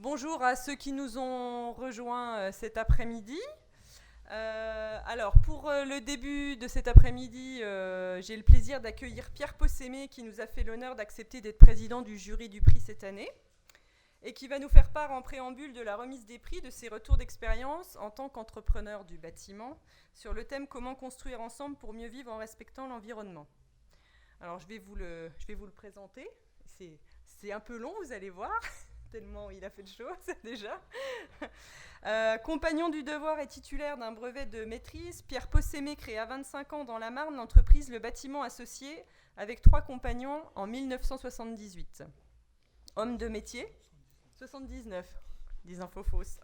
Bonjour à ceux qui nous ont rejoints cet après-midi. Alors, pour le début de cet après-midi, j'ai le plaisir d'accueillir Pierre Possémé qui nous a fait l'honneur d'accepter d'être président du jury du prix cette année et qui va nous faire part en préambule de la remise des prix de ses retours d'expérience en tant qu'entrepreneur du bâtiment sur le thème « Comment construire ensemble pour mieux vivre en respectant l'environnement ». Alors, je vais vous le présenter. C'est un peu long, vous allez voir. Tellement il a fait de choses déjà. Compagnon du devoir et titulaire d'un brevet de maîtrise, Pierre Possémé crée à 25 ans dans la Marne l'entreprise Le Bâtiment Associé avec 3 compagnons en 1978. Homme de métier, 79, des infos fausses.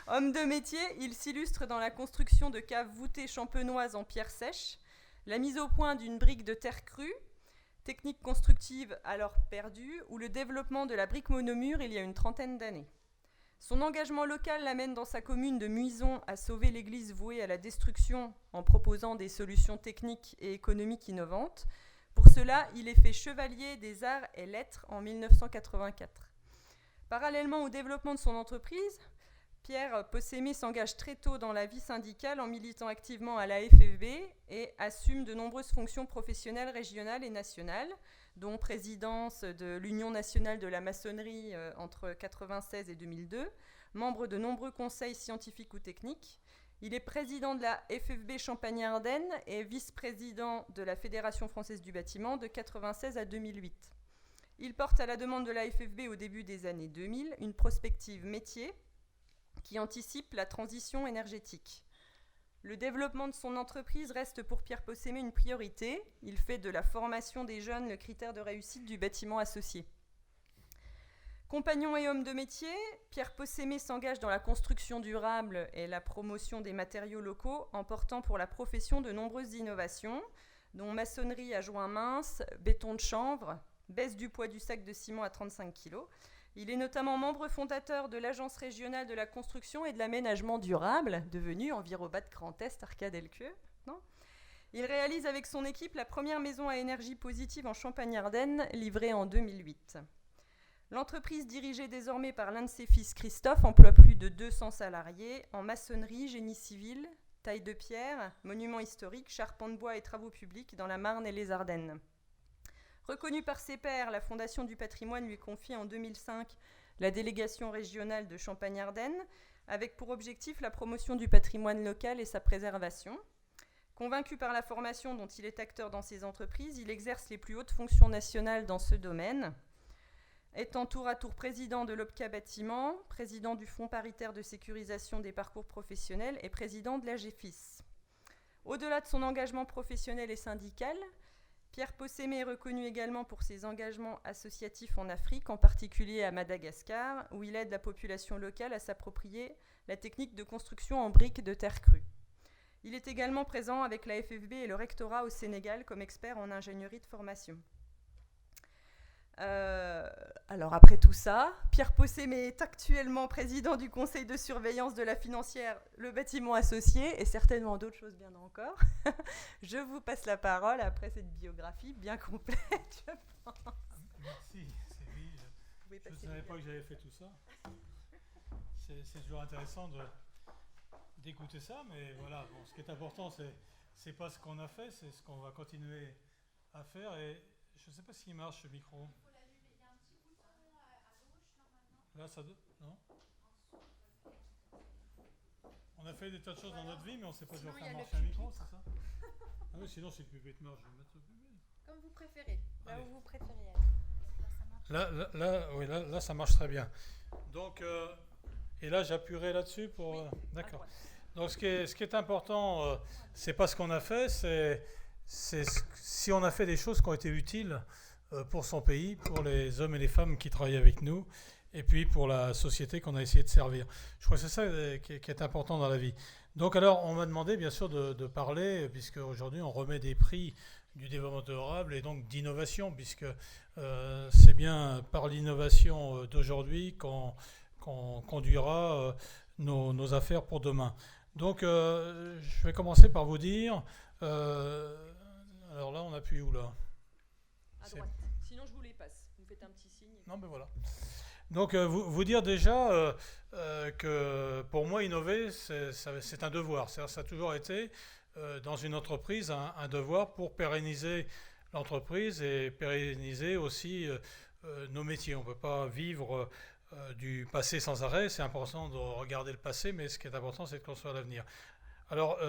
Homme de métier, il s'illustre dans la construction de caves voûtées champenoises en pierre sèche, la mise au point d'une brique de terre crue, technique constructive alors perdue, ou le développement de la brique monomure il y a une trentaine d'années. Son engagement local l'amène dans sa commune de Muison à sauver l'église vouée à la destruction en proposant des solutions techniques et économiques innovantes. Pour cela, il est fait chevalier des arts et lettres en 1984. Parallèlement au développement de son entreprise, Pierre Possémé s'engage très tôt dans la vie syndicale en militant activement à la FFB et assume de nombreuses fonctions professionnelles régionales et nationales, dont présidence de l'Union nationale de la maçonnerie entre 1996 et 2002, membre de nombreux conseils scientifiques ou techniques. Il est président de la FFB Champagne-Ardenne et vice-président de la Fédération française du bâtiment de 1996 à 2008. Il porte à la demande de la FFB au début des années 2000 une prospective métier qui anticipe la transition énergétique. Le développement de son entreprise reste pour Pierre Possémé une priorité. Il fait de la formation des jeunes le critère de réussite du bâtiment associé. Compagnon et homme de métier, Pierre Possémé s'engage dans la construction durable et la promotion des matériaux locaux en portant pour la profession de nombreuses innovations, dont maçonnerie à joint mince, béton de chanvre, baisse du poids du sac de ciment à 35 kg. Il est notamment membre fondateur de l'Agence régionale de la construction et de l'aménagement durable, devenue Envirobat Grand Est Arcade-Elqueux. Il réalise avec son équipe la première maison à énergie positive en Champagne-Ardenne, livrée en 2008. L'entreprise, dirigée désormais par l'un de ses fils, Christophe, emploie plus de 200 salariés en maçonnerie, génie civil, taille de pierre, monuments historiques, charpente bois et travaux publics dans la Marne et les Ardennes. Reconnue par ses pairs, la Fondation du patrimoine lui confie en 2005 la délégation régionale de Champagne-Ardenne, avec pour objectif la promotion du patrimoine local et sa préservation. Convaincu par la formation dont il est acteur dans ses entreprises, il exerce les plus hautes fonctions nationales dans ce domaine, étant tour à tour président de l'OPCA Bâtiment, président du Fonds paritaire de sécurisation des parcours professionnels et président de la GEFIS. Au-delà de son engagement professionnel et syndical, Pierre Possémé est reconnu également pour ses engagements associatifs en Afrique, en particulier à Madagascar, où il aide la population locale à s'approprier la technique de construction en briques de terre crue. Il est également présent avec la FFB et le rectorat au Sénégal comme expert en ingénierie de formation. Alors après tout ça, Pierre Possémé est actuellement président du conseil de surveillance de la financière Le Bâtiment Associé et certainement d'autres choses bien encore. Je vous passe la parole après cette biographie bien complète, je pense. Merci, Sylvie. Je ne savais pas que j'avais fait tout ça. C'est toujours intéressant d'écouter ça, mais voilà, bon, ce qui est important, c'est pas ce qu'on a fait, c'est ce qu'on va continuer à faire. Et je ne sais pas s'il marche ce micro. Là, ça doit... Non ? On a fait des tas de choses dans notre vie, mais on ne sait pas toujours faire marcher un micro, c'est ça ? Ah oui, sinon, si le pupitre marche, je vais mettre le pupitre. Comme vous préférez, là où vous préférez. Là, ça marche très bien. Donc, et là, j'appuierai là-dessus pour... Oui. D'accord. Donc, ce qui est important, c'est pas ce qu'on a fait, c'est si on a fait des choses qui ont été utiles pour son pays, pour les hommes et les femmes qui travaillent avec nous, et puis pour la société qu'on a essayé de servir. Je crois que c'est ça qui est important dans la vie. Donc alors, on m'a demandé bien sûr de parler, puisque aujourd'hui on remet des prix du développement durable et donc d'innovation, puisque c'est bien par l'innovation d'aujourd'hui qu'on conduira nos affaires pour demain. Donc je vais commencer par vous dire, alors là on appuie où là ? À droite. Sinon, je vous les passe. Vous me faites un petit signe. Non, mais voilà. Donc, vous dire déjà que pour moi, innover, c'est un devoir. Ça a toujours été, dans une entreprise, un devoir pour pérenniser l'entreprise et pérenniser aussi nos métiers. On ne peut pas vivre du passé sans arrêt. C'est important de regarder le passé, mais ce qui est important, c'est de construire l'avenir. Alors,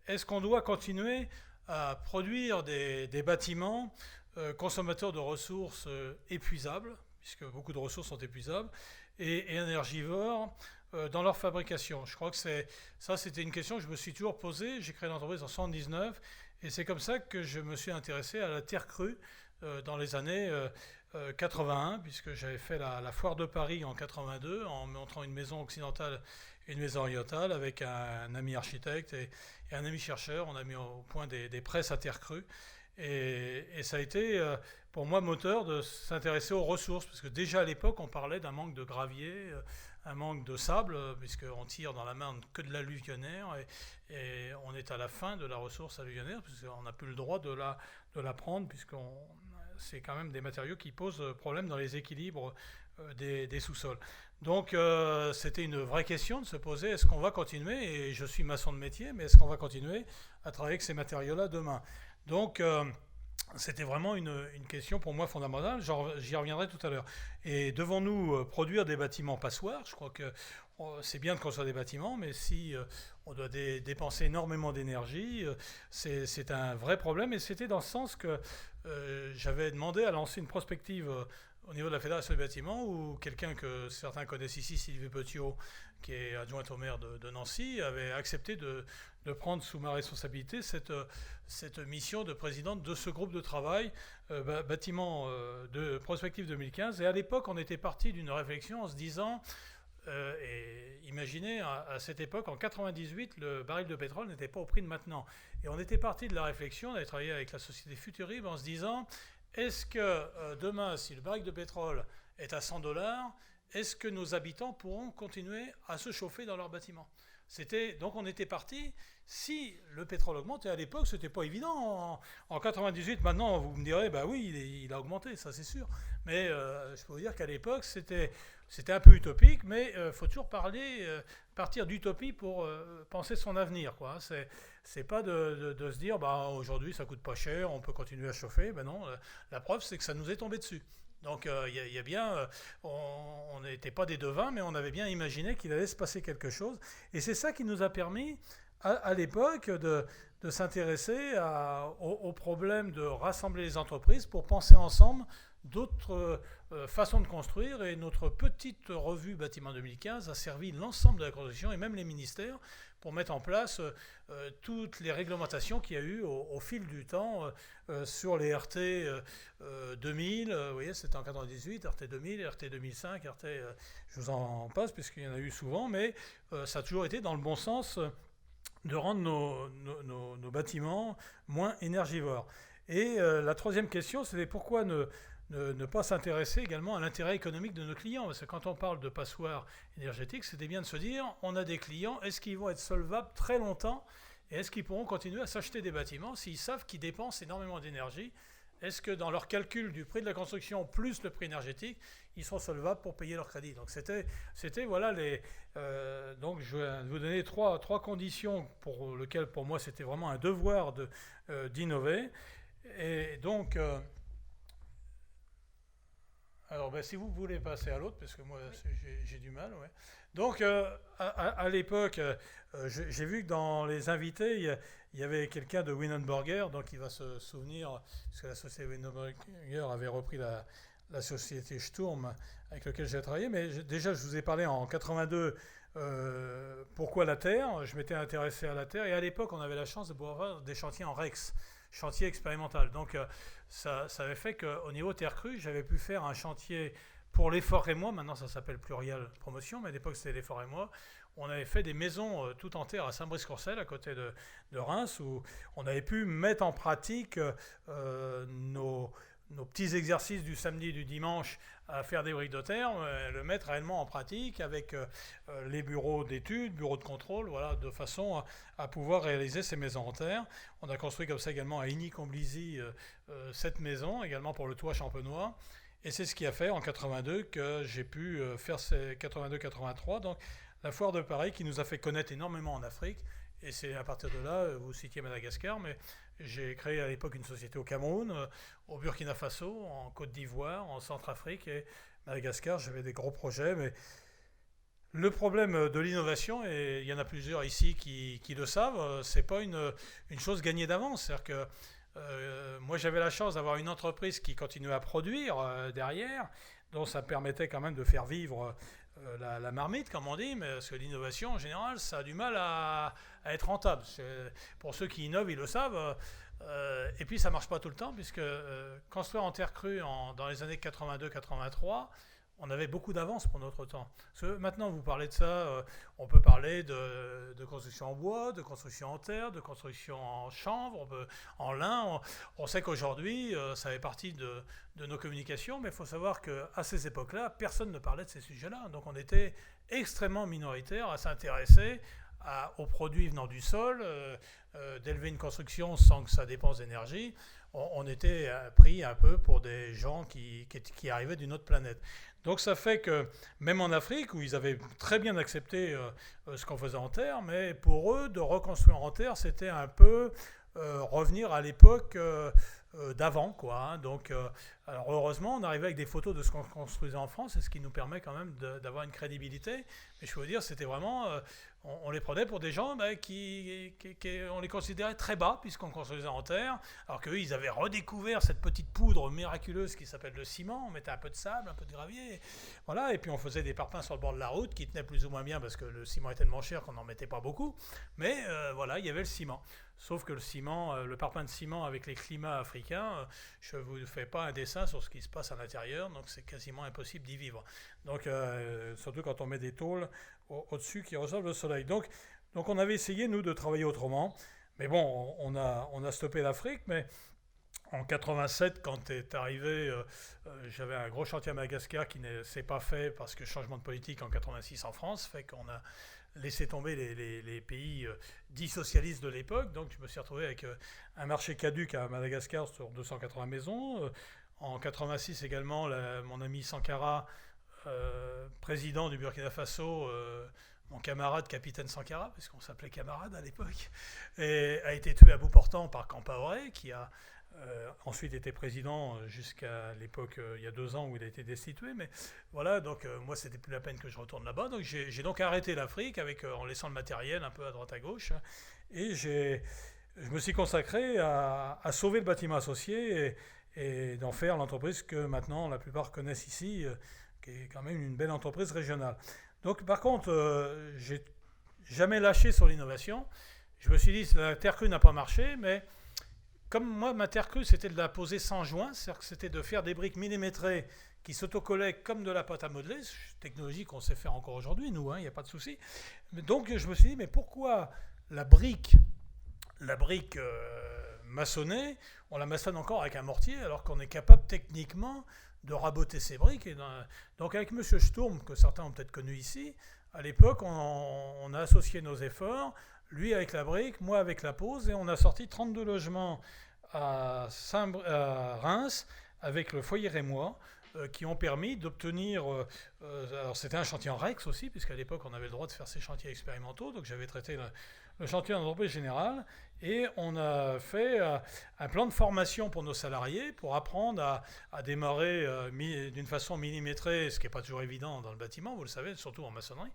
est-ce qu'on doit continuer à produire des bâtiments consommateurs de ressources épuisables, puisque beaucoup de ressources sont épuisables, et énergivores dans leur fabrication? Je crois que c'était une question que je me suis toujours posée. J'ai créé l'entreprise en 1979, et c'est comme ça que je me suis intéressé à la terre crue dans les années 81, puisque j'avais fait la foire de Paris en 82 en montrant une maison occidentale et une maison orientale avec un ami architecte et un ami chercheur. On a mis au point des presses à terre crue. Et ça a été pour moi moteur de s'intéresser aux ressources, parce que déjà à l'époque on parlait d'un manque de gravier, un manque de sable, puisqu'on tire dans la Marne que de l'alluvionnaire, et on est à la fin de la ressource alluvionnaire, puisqu'on n'a plus le droit de la prendre, c'est quand même des matériaux qui posent problème dans les équilibres des sous-sols. Donc c'était une vraie question de se poser, est-ce qu'on va continuer, et je suis maçon de métier, mais est-ce qu'on va continuer à travailler avec ces matériaux-là demain? Donc, c'était vraiment une question pour moi fondamentale. J'y reviendrai tout à l'heure. Et devons-nous produire des bâtiments passoires? Je crois que c'est bien de construire des bâtiments, mais si on doit dépenser énormément d'énergie, c'est un vrai problème. Et c'était dans ce sens que j'avais demandé à lancer une prospective au niveau de la Fédération des bâtiments, où quelqu'un que certains connaissent ici, Sylvie Petiot, qui est adjointe au maire de Nancy, avait accepté de prendre sous ma responsabilité cette mission de présidente de ce groupe de travail bâtiment de prospective 2015. Et à l'époque, on était parti d'une réflexion en se disant, et imaginez, à cette époque, en 98, le baril de pétrole n'était pas au prix de maintenant. Et on était parti de la réflexion, on avait travaillé avec la société Futurib en se disant, est-ce que demain, si le baril de pétrole est à $100, est-ce que nos habitants pourront continuer à se chauffer dans leurs bâtiments? Donc on était parti, si le pétrole augmente, et à l'époque c'était pas évident, en 98, maintenant vous me direz, bah oui, il a augmenté, ça c'est sûr, mais je peux vous dire qu'à l'époque c'était un peu utopique, mais il faut toujours partir d'utopie pour penser son avenir, quoi. C'est pas de se dire, bah aujourd'hui ça coûte pas cher, on peut continuer à chauffer, ben non, la preuve c'est que ça nous est tombé dessus. Donc il y a bien, on n'était pas des devins, mais on avait bien imaginé qu'il allait se passer quelque chose. Et c'est ça qui nous a permis, à l'époque, de s'intéresser au problème de rassembler les entreprises pour penser ensemble d'autres façons de construire. Et notre petite revue Bâtiment 2015 a servi l'ensemble de la construction et même les ministères pour mettre en place toutes les réglementations qu'il y a eu au fil du temps sur les RT 2000, vous voyez, c'était en 98, RT 2000, RT 2005, RT, je vous en passe puisqu'il y en a eu souvent, mais ça a toujours été dans le bon sens de rendre nos bâtiments moins énergivores. Et la troisième question, c'était pourquoi ne pas s'intéresser également à l'intérêt économique de nos clients. Parce que quand on parle de passoires énergétiques, c'était bien de se dire, on a des clients, est-ce qu'ils vont être solvables très longtemps? Et est-ce qu'ils pourront continuer à s'acheter des bâtiments s'ils savent qu'ils dépensent énormément d'énergie? Est-ce que dans leur calcul du prix de la construction plus le prix énergétique, ils seront solvables pour payer leur crédit? Donc c'était voilà donc je vais vous donner trois conditions pour lesquelles pour moi c'était vraiment un devoir d'innover. Et donc alors, si vous voulez passer à l'autre, parce que moi, j'ai du mal. Ouais. Donc, à l'époque, j'ai vu que dans les invités, il y avait quelqu'un de Wienerberger, donc il va se souvenir, parce que la société Wienerberger avait repris la société Sturm, avec laquelle j'ai travaillé. Mais déjà, je vous ai parlé en 82, pourquoi la Terre. Je m'étais intéressé à la Terre. Et à l'époque, on avait la chance de pouvoir faire des chantiers en REX, chantier expérimental. Donc, ça avait fait qu'au niveau terre crue, j'avais pu faire un chantier pour les Forêts-Moi. Maintenant, ça s'appelle Plurial Promotion, mais à l'époque, c'était les Forêts-Moi. On avait fait des maisons tout en terre à Saint-Brice-Courcelles, à côté de Reims, où on avait pu mettre en pratique nos nos petits exercices du samedi et du dimanche à faire des briques de terre, le mettre réellement en pratique avec les bureaux d'études, bureaux de contrôle, voilà, de façon à pouvoir réaliser ces maisons en terre. On a construit comme ça également à Igny-Comblizy cette maison, également pour le toit champenois. Et c'est ce qui a fait en 82 que j'ai pu faire ces 82-83, donc la foire de Paris qui nous a fait connaître énormément en Afrique. Et c'est à partir de là, vous citiez Madagascar, mais j'ai créé à l'époque une société au Cameroun, au Burkina Faso, en Côte d'Ivoire, en Centrafrique et Madagascar. J'avais des gros projets, mais le problème de l'innovation, et il y en a plusieurs ici qui le savent, c'est pas une chose gagnée d'avance. C'est-à-dire que moi j'avais la chance d'avoir une entreprise qui continuait à produire derrière, donc ça permettait quand même de faire vivre la marmite, comme on dit, mais parce que l'innovation en général, ça a du mal à être rentable. Pour ceux qui innovent, ils le savent. Et puis ça marche pas tout le temps, puisque construire en terre crue dans les années 82-83, on avait beaucoup d'avance pour notre temps. Parce que maintenant, vous parlez de ça, on peut parler de construction en bois, de construction en terre, de construction en chanvre, en lin. On sait qu'aujourd'hui, ça fait partie de nos communications, mais il faut savoir qu'à ces époques-là, personne ne parlait de ces sujets-là. Donc on était extrêmement minoritaire à s'intéresser aux produits venant du sol, d'élever une construction sans que ça dépense d'énergie. On était pris un peu pour des gens qui arrivaient d'une autre planète. Donc ça fait que même en Afrique, où ils avaient très bien accepté ce qu'on faisait en terre, mais pour eux, de reconstruire en terre, c'était un peu revenir à l'époque d'avant, quoi. Hein. Donc, alors heureusement, on arrivait avec des photos de ce qu'on construisait en France, et ce qui nous permet quand même d'avoir une crédibilité. Mais je peux vous dire, c'était vraiment, on les prenait pour des gens on les considérait très bas puisqu'on construisait en terre, alors qu'eux, ils avaient redécouvert cette petite poudre miraculeuse qui s'appelle le ciment. On mettait un peu de sable, un peu de gravier, voilà, et puis on faisait des parpaings sur le bord de la route qui tenaient plus ou moins bien parce que le ciment est tellement cher qu'on n'en mettait pas beaucoup. Mais voilà, il y avait le ciment. Sauf que le ciment, le parpaing de ciment avec les climats africains, je ne vous fais pas un dessin sur ce qui se passe à l'intérieur, donc c'est quasiment impossible d'y vivre. Donc, surtout quand on met des tôles au-dessus qui reçoivent le soleil. Donc on avait essayé, nous, de travailler autrement. Mais bon, on a stoppé l'Afrique, mais en 87, quand est arrivé, j'avais un gros chantier à Madagascar qui ne s'est pas fait parce que changement de politique en 86 en France fait qu'on a laisser tomber les pays dits socialistes de l'époque. Donc je me suis retrouvé avec un marché caduc à Madagascar sur 280 maisons. En 86 également, mon ami Sankara, président du Burkina Faso, mon camarade capitaine Sankara, puisqu'on s'appelait camarade à l'époque, a été tué à bout portant par Compaoré, qui a ensuite été président jusqu'à l'époque, il y a 2 ans où il a été destitué. Mais voilà, donc moi c'était plus la peine que je retourne là-bas. Donc j'ai donc arrêté l'Afrique en laissant le matériel un peu à droite à gauche. Et je me suis consacré à sauver le bâtiment associé et d'en faire l'entreprise que maintenant la plupart connaissent ici, qui est quand même une belle entreprise régionale. Donc par contre, j'ai jamais lâché sur l'innovation. Je me suis dit, la terre crue n'a pas marché, mais comme moi, ma terre crue, c'était de la poser sans joint, c'est-à-dire que c'était de faire des briques millimétrées qui s'autocollaient comme de la pâte à modeler, technologie qu'on sait faire encore aujourd'hui, nous, il n'y a pas de souci. Donc je me suis dit, mais pourquoi la brique maçonnée, on la maçonne encore avec un mortier, alors qu'on est capable techniquement de raboter ces briques. Donc avec M. Sturm, que certains ont peut-être connu ici, à l'époque, on a associé nos efforts, lui avec la brique, moi avec la pose, et on a sorti 32 logements à Reims avec le foyer rémois, qui ont permis d'obtenir... alors c'était un chantier en Rex aussi, puisqu'à l'époque on avait le droit de faire ces chantiers expérimentaux, donc j'avais traité le chantier en entreprise générale, et on a fait un plan de formation pour nos salariés pour apprendre à démarrer d'une façon millimétrée, ce qui n'est pas toujours évident dans le bâtiment, vous le savez, surtout en maçonnerie.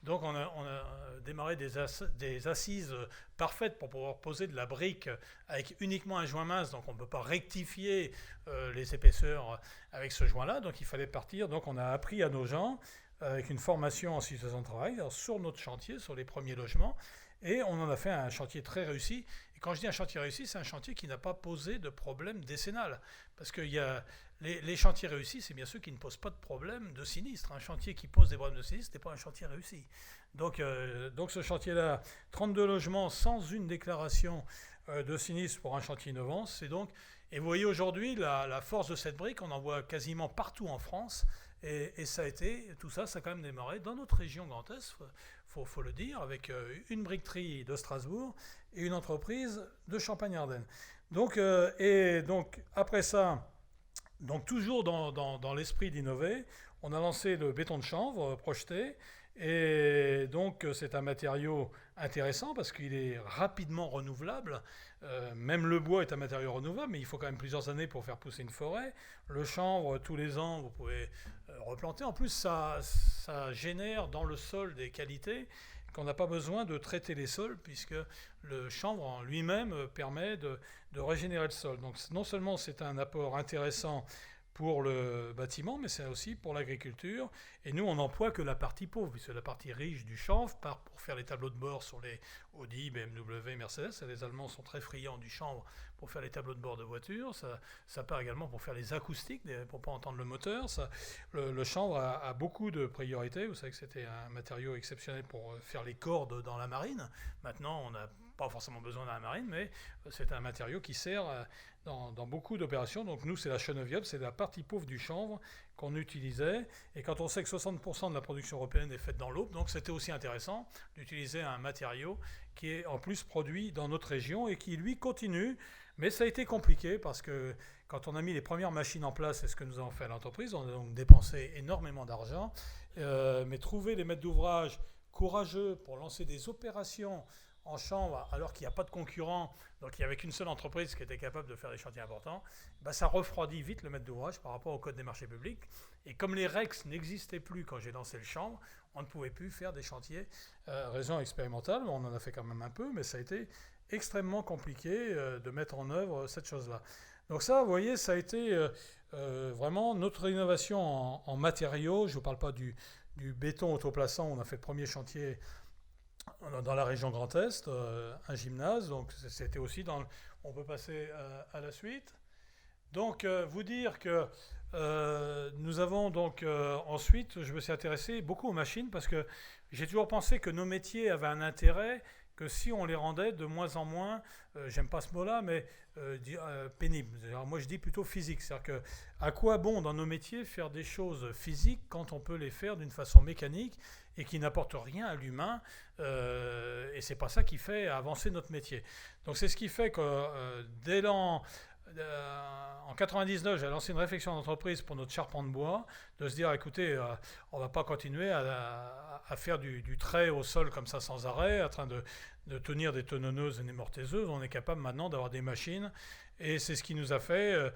Donc on a démarré des assises parfaites pour pouvoir poser de la brique avec uniquement un joint mince, donc on ne peut pas rectifier les épaisseurs avec ce joint-là, donc il fallait partir. Donc on a appris à nos gens avec une formation en situation de travail sur notre chantier, sur les premiers logements, et on en a fait un chantier très réussi. Et quand je dis un chantier réussi, c'est un chantier qui n'a pas posé de problème décennal, parce qu'il y a les chantiers réussis, c'est bien ceux qui ne posent pas de problème de sinistre. Un chantier qui pose des problèmes de sinistre n'est pas un chantier réussi. Donc ce chantier-là, 32 logements sans une déclaration de sinistre pour un chantier innovant. Et vous voyez aujourd'hui la force de cette brique, on en voit quasiment partout en France. Et tout ça a quand même démarré dans notre région Grand Est, faut le dire, avec une briqueterie de Strasbourg et une entreprise de Champagne-Ardenne. Donc après ça, donc toujours dans l'esprit d'innover, on a lancé le béton de chanvre projeté. Et donc c'est un matériau intéressant parce qu'il est rapidement renouvelable. Même le bois est un matériau renouvelable, mais il faut quand même plusieurs années pour faire pousser une forêt. Le chanvre, tous les ans, vous pouvez replanter. En plus, ça génère dans le sol des qualités qu'on n'a pas besoin de traiter les sols, puisque le chanvre en lui-même permet de régénérer le sol. Donc non seulement c'est un apport intéressant pour le bâtiment, mais c'est aussi pour l'agriculture. Et nous, on n'emploie que la partie pauvre, puisque la partie riche du chanvre, pour faire les tableaux de bord sur les Audi, BMW, Mercedes. Les Allemands sont très friands du chanvre pour faire les tableaux de bord de voitures. Ça part également pour faire les acoustiques, pour ne pas entendre le moteur. Le chanvre a beaucoup de priorités. Vous savez que c'était un matériau exceptionnel pour faire les cordes dans la marine. Maintenant, on n'a pas forcément besoin dans la marine, mais c'est un matériau qui sert dans beaucoup d'opérations. Donc nous, c'est la chenevioble, c'est la partie pauvre du chanvre qu'on utilisait. Et quand on sait que 60% de la production européenne est faite dans l'Aube, donc c'était aussi intéressant d'utiliser un matériau qui est en plus produit dans notre région et qui, lui, continue. Mais ça a été compliqué parce que quand on a mis les premières machines en place, c'est ce que nous avons fait à l'entreprise, on a donc dépensé énormément d'argent. Mais trouver les maîtres d'ouvrage courageux pour lancer des opérations en chanvre, alors qu'il n'y a pas de concurrent, donc il n'y avait qu'une seule entreprise qui était capable de faire des chantiers importants, ça refroidit vite le maître d'ouvrage par rapport au code des marchés publics. Et comme les REX n'existaient plus quand j'ai lancé le chanvre, on ne pouvait plus faire des chantiers raison expérimentale. On en a fait quand même un peu, mais ça a été extrêmement compliqué de mettre en œuvre cette chose-là. Donc ça, vous voyez, ça a été vraiment notre innovation en matériaux. Je ne vous parle pas du béton autoplaçant. On a fait le premier chantier dans la région Grand Est, un gymnase, donc c'était aussi on peut passer à la suite. Donc vous dire que nous avons donc ensuite, je me suis intéressé beaucoup aux machines parce que j'ai toujours pensé que nos métiers avaient un intérêt que si on les rendait de moins en moins, j'aime pas ce mot-là, mais pénibles. Alors moi je dis plutôt physique, c'est-à-dire que à quoi bon dans nos métiers faire des choses physiques quand on peut les faire d'une façon mécanique et qui n'apporte rien à l'humain, et c'est pas ça qui fait avancer notre métier. Donc c'est ce qui fait que en 99, j'ai lancé une réflexion d'entreprise pour notre charpent de bois, de se dire, écoutez, on ne va pas continuer à faire du trait au sol comme ça sans arrêt, en train de tenir des tenonneuses et des mortaiseuses. On est capable maintenant d'avoir des machines, et c'est ce qui nous a fait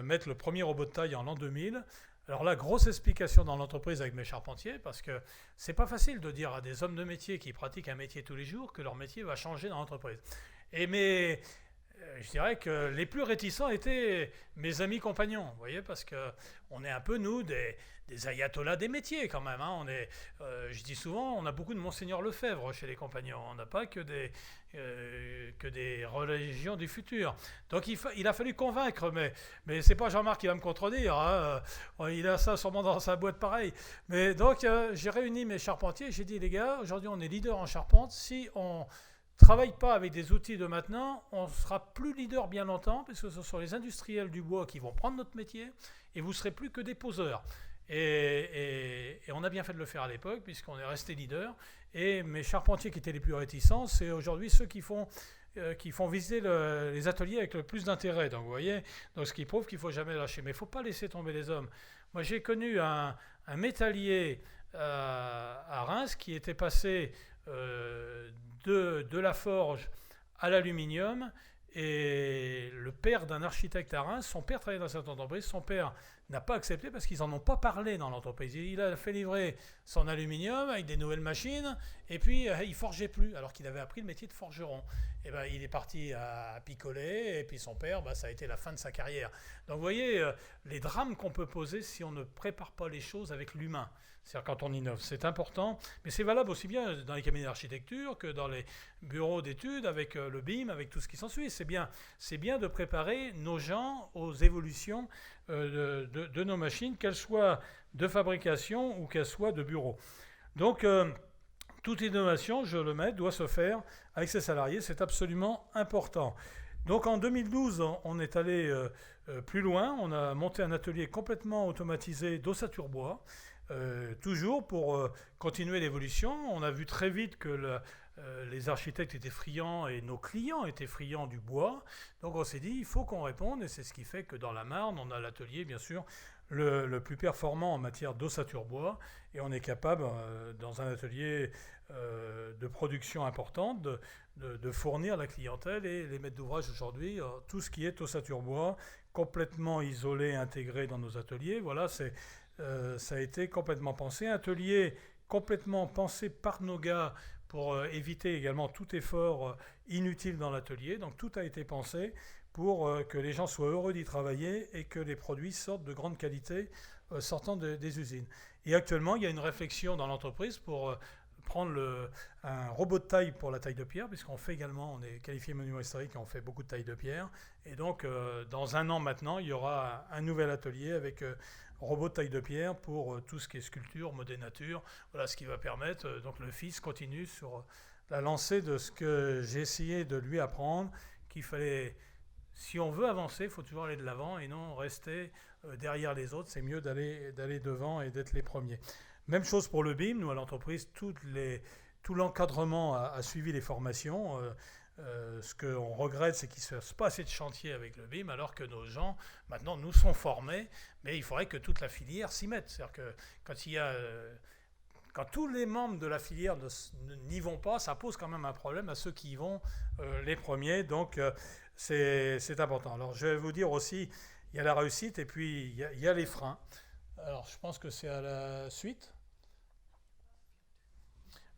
mettre le premier robot de taille en l'an 2000. Alors là, grosse explication dans l'entreprise avec mes charpentiers, parce que c'est pas facile de dire à des hommes de métier qui pratiquent un métier tous les jours que leur métier va changer dans l'entreprise. Je dirais que les plus réticents étaient mes amis compagnons, vous voyez, parce qu'on est un peu, nous, des ayatollahs des métiers quand même. Hein. Je dis souvent, on a beaucoup de Monseigneur Lefebvre chez les compagnons. On n'a pas que des religions du futur. Donc il a fallu convaincre, mais c'est pas Jean-Marc qui va me contredire. Hein. Il a ça sûrement dans sa boîte pareil. Mais donc j'ai réuni mes charpentiers, j'ai dit, les gars, aujourd'hui on est leader en charpente. Si on travaille pas avec des outils de maintenant, on sera plus leader bien longtemps, parce que ce sont les industriels du bois qui vont prendre notre métier, et vous serez plus que des poseurs. Et on a bien fait de le faire à l'époque, puisqu'on est resté leader. Et mes charpentiers qui étaient les plus réticents, c'est aujourd'hui ceux qui font visiter les ateliers avec le plus d'intérêt. Donc vous voyez, ce qui prouve qu'il ne faut jamais lâcher. Mais il ne faut pas laisser tomber les hommes. Moi j'ai connu un métallier à Reims qui était passé de la forge à l'aluminium, et le père d'un architecte à Reims, son père travaillait dans cette entreprise, son père n'a pas accepté parce qu'ils n'en ont pas parlé dans l'entreprise. Il a fait livrer son aluminium avec des nouvelles machines, et puis il forgeait plus, alors qu'il avait appris le métier de forgeron. Et il est parti à picoler, et puis son père, ça a été la fin de sa carrière. Donc vous voyez les drames qu'on peut poser si on ne prépare pas les choses avec l'humain. C'est-à-dire quand on innove, c'est important, mais c'est valable aussi bien dans les cabinets d'architecture que dans les bureaux d'études avec le BIM, avec tout ce qui s'ensuit. C'est bien de préparer nos gens aux évolutions de nos machines, qu'elles soient de fabrication ou qu'elles soient de bureau. Donc, toute innovation, je le mets, doit se faire avec ses salariés. C'est absolument important. Donc en 2012, on est allé plus loin. On a monté un atelier complètement automatisé d'ossature bois, toujours pour continuer l'évolution. On a vu très vite que les architectes étaient friands et nos clients étaient friands du bois. Donc on s'est dit, il faut qu'on réponde, et c'est ce qui fait que dans la Marne, on a l'atelier, bien sûr, le plus performant en matière d'ossature bois, et on est capable, dans un atelier de production importante, de fournir la clientèle et les maîtres d'ouvrage aujourd'hui, tout ce qui est ossature bois, complètement isolé, intégré dans nos ateliers. Voilà, ça a été complètement pensé. Atelier complètement pensé par nos gars pour éviter également tout effort inutile dans l'atelier. Donc tout a été pensé pour que les gens soient heureux d'y travailler et que les produits sortent de grande qualité sortant des usines. Et actuellement, il y a une réflexion dans l'entreprise pour prendre un robot de taille pour la taille de pierre, puisqu'on fait également, on est qualifié monument historique et on fait beaucoup de taille de pierre. Et donc, dans un an maintenant, il y aura un nouvel atelier avec robot de taille de pierre pour tout ce qui est sculpture, modé nature. Voilà ce qui va permettre. Donc, le fils continue sur la lancée de ce que j'ai essayé de lui apprendre, qu'il fallait, si on veut avancer, il faut toujours aller de l'avant et non rester derrière les autres. C'est mieux d'aller devant et d'être les premiers. Même chose pour le BIM. Nous, à l'entreprise, tout l'encadrement a suivi les formations. Ce qu'on regrette, c'est qu'il ne se passe pas assez de chantier avec le BIM, alors que nos gens, maintenant, nous sont formés, mais il faudrait que toute la filière s'y mette. C'est-à-dire que quand tous les membres de la filière n'y vont pas, ça pose quand même un problème à ceux qui y vont les premiers. Donc, c'est important. Alors, je vais vous dire aussi, il y a la réussite et puis il y a les freins. Alors, je pense que c'est à la suite.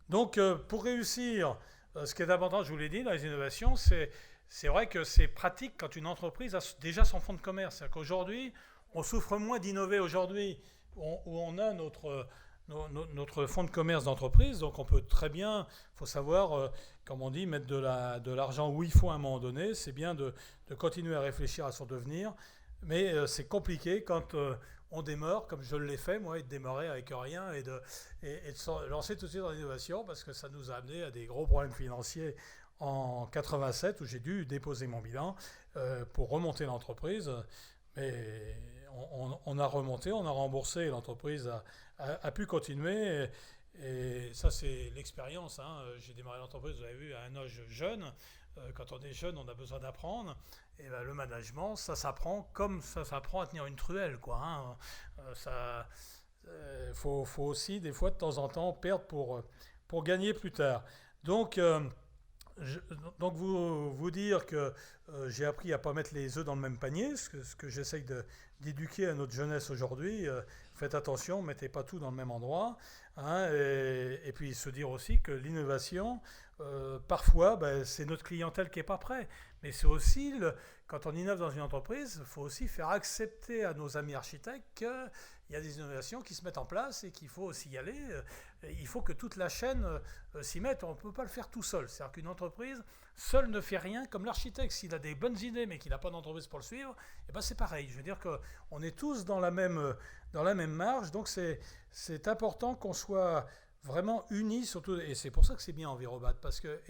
Donc, pour réussir, ce qui est important, je vous l'ai dit, dans les innovations, c'est vrai que c'est pratique quand une entreprise a déjà son fonds de commerce. C'est-à-dire qu'aujourd'hui, on souffre moins d'innover aujourd'hui, où on a notre fonds de commerce d'entreprise. Donc, on peut très bien, il faut savoir, comme on dit, mettre de l'argent où il faut à un moment donné. C'est bien de continuer à réfléchir à son devenir. Mais c'est compliqué quand on démarre, comme je l'ai fait, moi, et de démarrer avec rien et de se lancer tout de suite dans l'innovation, parce que ça nous a amené à des gros problèmes financiers en 87, où j'ai dû déposer mon bilan pour remonter l'entreprise. Mais on a remonté, on a remboursé, et l'entreprise a pu continuer. Et ça, c'est l'expérience. J'ai démarré l'entreprise, vous avez vu, à un âge jeune. Quand on est jeune, on a besoin d'apprendre. Et ben, le management, ça s'apprend comme ça s'apprend à tenir une truelle, quoi. Faut aussi, des fois, de temps en temps, perdre pour gagner plus tard. Donc vous dire que j'ai appris à ne pas mettre les œufs dans le même panier, ce que j'essaye d'éduquer à notre jeunesse aujourd'hui. Faites attention, ne mettez pas tout dans le même endroit. Et puis se dire aussi que l'innovation, parfois, c'est notre clientèle qui n'est pas prête. Mais c'est aussi, quand on innove dans une entreprise, il faut aussi faire accepter à nos amis architectes qu'il y a des innovations qui se mettent en place et qu'il faut aussi y aller. Il faut que toute la chaîne s'y mette. On ne peut pas le faire tout seul. C'est-à-dire qu'une entreprise seule ne fait rien. Comme l'architecte, s'il a des bonnes idées mais qu'il n'a pas d'entreprise pour le suivre, c'est pareil. Je veux dire qu'on est tous dans la même marge. Donc c'est important qu'on soit vraiment unis, surtout, et c'est pour ça que c'est bien Envirobat, parce que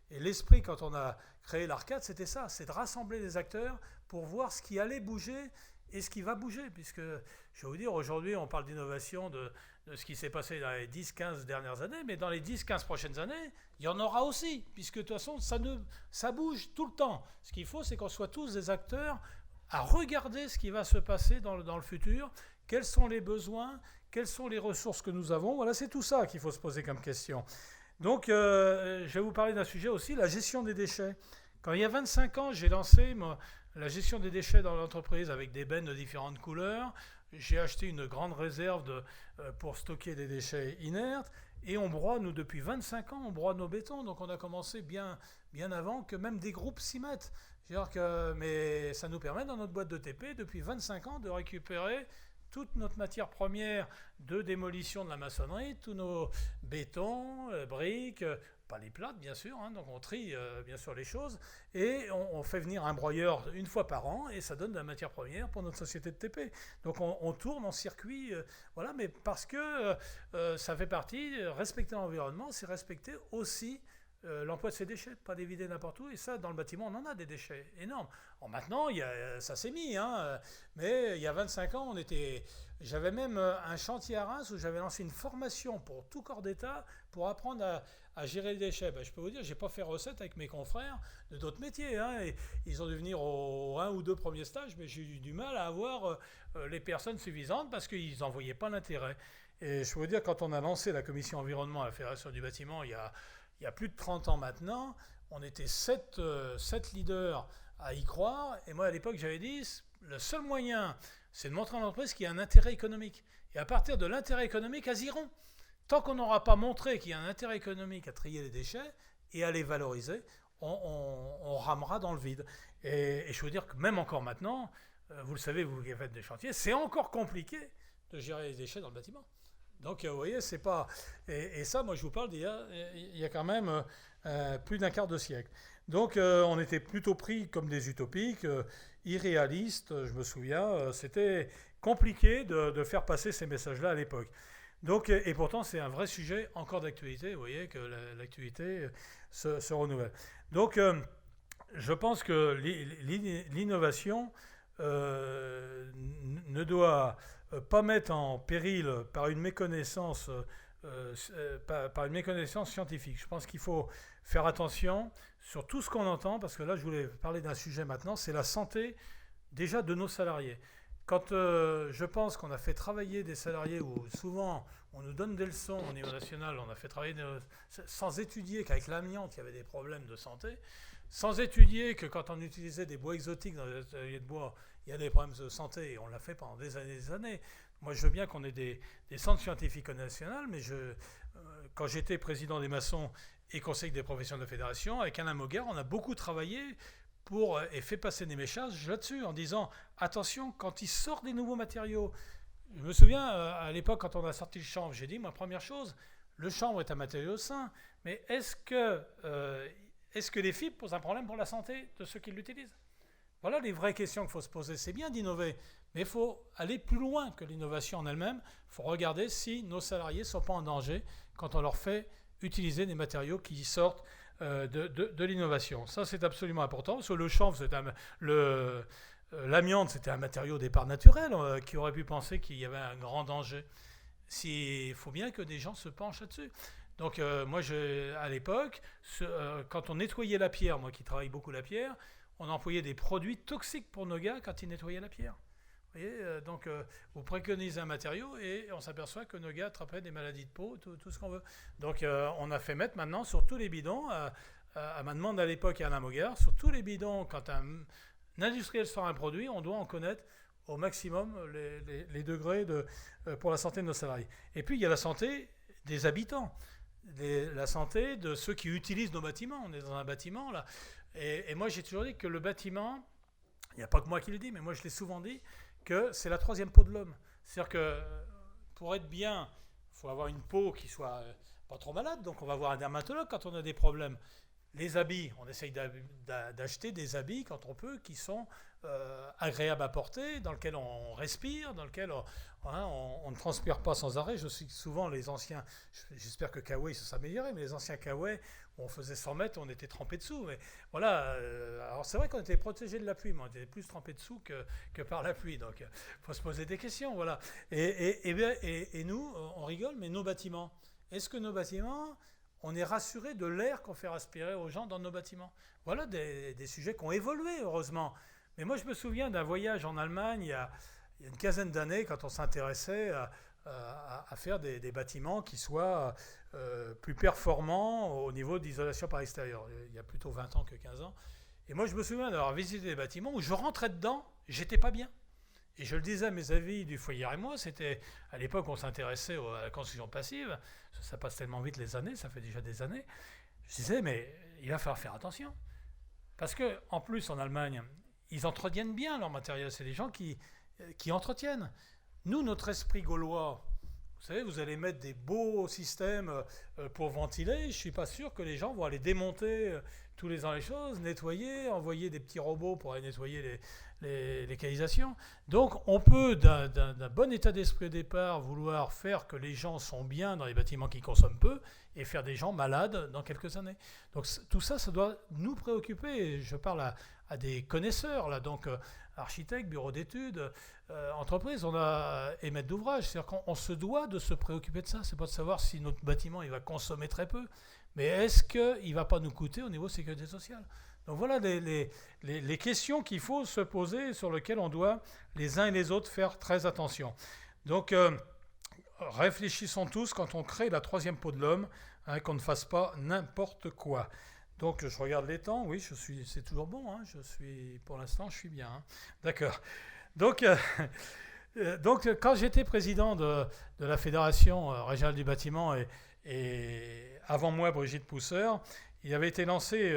et l'esprit, quand on a créé l'Arcade, c'était ça, c'est de rassembler les acteurs pour voir ce qui allait bouger et ce qui va bouger, puisque, je vais vous dire, aujourd'hui, on parle d'innovation, de ce qui s'est passé dans les 10-15 dernières années, mais dans les 10-15 prochaines années, il y en aura aussi, puisque de toute façon, ça bouge tout le temps. Ce qu'il faut, c'est qu'on soit tous des acteurs à regarder ce qui va se passer dans le futur, quels sont les besoins, quelles sont les ressources que nous avons. Voilà, c'est tout ça qu'il faut se poser comme question. Donc, je vais vous parler d'un sujet aussi, la gestion des déchets. Quand il y a 25 ans, j'ai lancé la gestion des déchets dans l'entreprise avec des bennes de différentes couleurs. J'ai acheté une grande réserve pour stocker des déchets inertes. Et on broie, nous, depuis 25 ans, on broie nos bétons. Donc, on a commencé bien avant que même des groupes s'y mettent. Mais ça nous permet, dans notre boîte de TP, depuis 25 ans, de récupérer toute notre matière première de démolition de la maçonnerie, tous nos bétons, briques, pas les plâtres bien sûr, donc on trie bien sûr les choses et on fait venir un broyeur une fois par an et ça donne de la matière première pour notre société de TP. Donc on tourne en circuit, voilà, mais parce que ça fait partie, respecter l'environnement, c'est respecter aussi l'emploi de ces déchets, pas les vider n'importe où. Et ça, dans le bâtiment, on en a des déchets énormes. Maintenant, ça s'est mis, mais il y a 25 ans, j'avais même un chantier à Reims où j'avais lancé une formation pour tout corps d'État pour apprendre à gérer les déchets. Je peux vous dire, je n'ai pas fait recette avec mes confrères de d'autres métiers. Et ils ont dû venir aux 1 ou 2 premiers stages, mais j'ai eu du mal à avoir les personnes suffisantes parce qu'ils n'en voyaient pas l'intérêt. Et je peux vous dire, quand on a lancé la commission environnement à la Fédération du bâtiment, il y a plus de 30 ans maintenant, on était 7 leaders à y croire. Et moi, à l'époque, j'avais dit, le seul moyen, c'est de montrer à l'entreprise qu'il y a un intérêt économique. Et à partir de l'intérêt économique, elles iront. Tant qu'on n'aura pas montré qu'il y a un intérêt économique à trier les déchets et à les valoriser, on ramera dans le vide. Et je veux dire que même encore maintenant, vous le savez, vous qui faites des chantiers, c'est encore compliqué de gérer les déchets dans le bâtiment. Donc, vous voyez, c'est pas... Et ça, moi, je vous parle il y a quand même plus d'un quart de siècle. Donc, on était plutôt pris comme des utopiques, irréalistes, je me souviens. C'était compliqué de faire passer ces messages-là à l'époque. Donc, et pourtant, c'est un vrai sujet encore d'actualité. Vous voyez que l'actualité se renouvelle. Donc, je pense que l'innovation ne doit pas mettre en péril par une méconnaissance scientifique. Je pense qu'il faut faire attention sur tout ce qu'on entend, parce que là, je voulais parler d'un sujet maintenant, c'est la santé déjà de nos salariés. Quand je pense qu'on a fait travailler des salariés où souvent on nous donne des leçons au niveau national, on a fait travailler sans étudier qu'avec l'amiante il y avait des problèmes de santé, sans étudier que quand on utilisait des bois exotiques dans les ateliers de bois, il y a des problèmes de santé, et on l'a fait pendant des années et des années. Moi, je veux bien qu'on ait des centres scientifiques nationaux, mais quand j'étais président des maçons et conseiller des professions de la fédération, avec Alain Mogard, on a beaucoup travaillé et fait passer des messages là-dessus, en disant, attention, quand il sort des nouveaux matériaux, je me souviens, à l'époque, quand on a sorti le chanvre, j'ai dit, ma première chose, le chanvre est un matériau sain, mais est-ce que les fibres posent un problème pour la santé de ceux qui l'utilisent ? Voilà les vraies questions qu'il faut se poser. C'est bien d'innover, mais il faut aller plus loin que l'innovation en elle-même. Il faut regarder si nos salariés ne sont pas en danger quand on leur fait utiliser des matériaux qui sortent de l'innovation. Ça, c'est absolument important. Parce que le chanvre, l'amiante, c'était un matériau au départ naturel qui aurait pu penser qu'il y avait un grand danger. Il faut bien que des gens se penchent là-dessus. Donc moi, à l'époque, quand on nettoyait la pierre, moi qui travaille beaucoup la pierre, on employait des produits toxiques pour nos gars quand ils nettoyaient la pierre. Vous voyez, donc vous préconisez un matériau et on s'aperçoit que nos gars attrapaient des maladies de peau, tout ce qu'on veut. Donc on a fait mettre maintenant sur tous les bidons, à ma demande à l'époque à Alain Mogard, sur tous les bidons, quand un industriel sort un produit, on doit en connaître au maximum les degrés pour la santé de nos salariés. Et puis il y a la santé des habitants, la santé de ceux qui utilisent nos bâtiments. On est dans un bâtiment là. Et moi j'ai toujours dit que le bâtiment, il n'y a pas que moi qui le dis, mais moi je l'ai souvent dit, que c'est la troisième peau de l'homme. C'est-à-dire que pour être bien, il faut avoir une peau qui soit pas trop malade, donc on va voir un dermatologue quand on a des problèmes. Les habits, on essaye d'acheter des habits quand on peut qui sont agréables à porter, dans lesquels on respire, dans lesquels on ne transpire pas sans arrêt. Je sais que souvent les anciens, j'espère que Kawaii se sera amélioré, mais les anciens Kawaii, on faisait 100 mètres, on était trempé dessous. Mais voilà, alors c'est vrai qu'on était protégé de la pluie, mais on était plus trempé dessous que par la pluie. Donc il faut se poser des questions. Voilà. Et nous, on rigole, mais nos bâtiments, est-ce que nos bâtiments, on est rassuré de l'air qu'on fait respirer aux gens dans nos bâtiments? Voilà des sujets qui ont évolué, heureusement. Mais moi, je me souviens d'un voyage en Allemagne il y a une quinzaine d'années, quand on s'intéressait à faire des bâtiments qui soient plus performants au niveau d'isolation par extérieur. Il y a plutôt 20 ans que 15 ans. Et moi, je me souviens d'avoir visité des bâtiments où je rentrais dedans, j'étais pas bien. Et je le disais à mes amis du foyer et moi, c'était à l'époque on s'intéressait à la construction passive, ça passe tellement vite les années, ça fait déjà des années. Je disais mais il va falloir faire attention. Parce qu'en plus en Allemagne, ils entretiennent bien leur matériel, c'est des gens qui entretiennent. Nous, notre esprit gaulois, Vous savez, vous allez mettre des beaux systèmes pour ventiler. Je ne suis pas sûr que les gens vont aller démonter tous les ans les choses, nettoyer, envoyer des petits robots pour aller nettoyer les canalisations. Donc, on peut, d'un bon état d'esprit au départ, vouloir faire que les gens sont bien dans les bâtiments qui consomment peu et faire des gens malades dans quelques années. Donc, tout ça, ça doit nous préoccuper. Je parle à des connaisseurs, là, donc architectes, bureaux d'études, entreprises, et maîtres d'ouvrage. C'est-à-dire qu'on se doit de se préoccuper de ça. C'est pas de savoir si notre bâtiment il va consommer très peu, mais est-ce qu'il ne va pas nous coûter au niveau sécurité sociale? Donc voilà les questions qu'il faut se poser, sur lesquelles on doit les uns et les autres faire très attention. Donc réfléchissons tous quand on crée la troisième peau de l'homme, qu'on ne fasse pas n'importe quoi. Donc je regarde les temps, oui, c'est toujours bon, pour l'instant je suis bien. D'accord. Donc quand j'étais président de la Fédération régionale du bâtiment et avant moi Brigitte Pousseur, il avait été lancé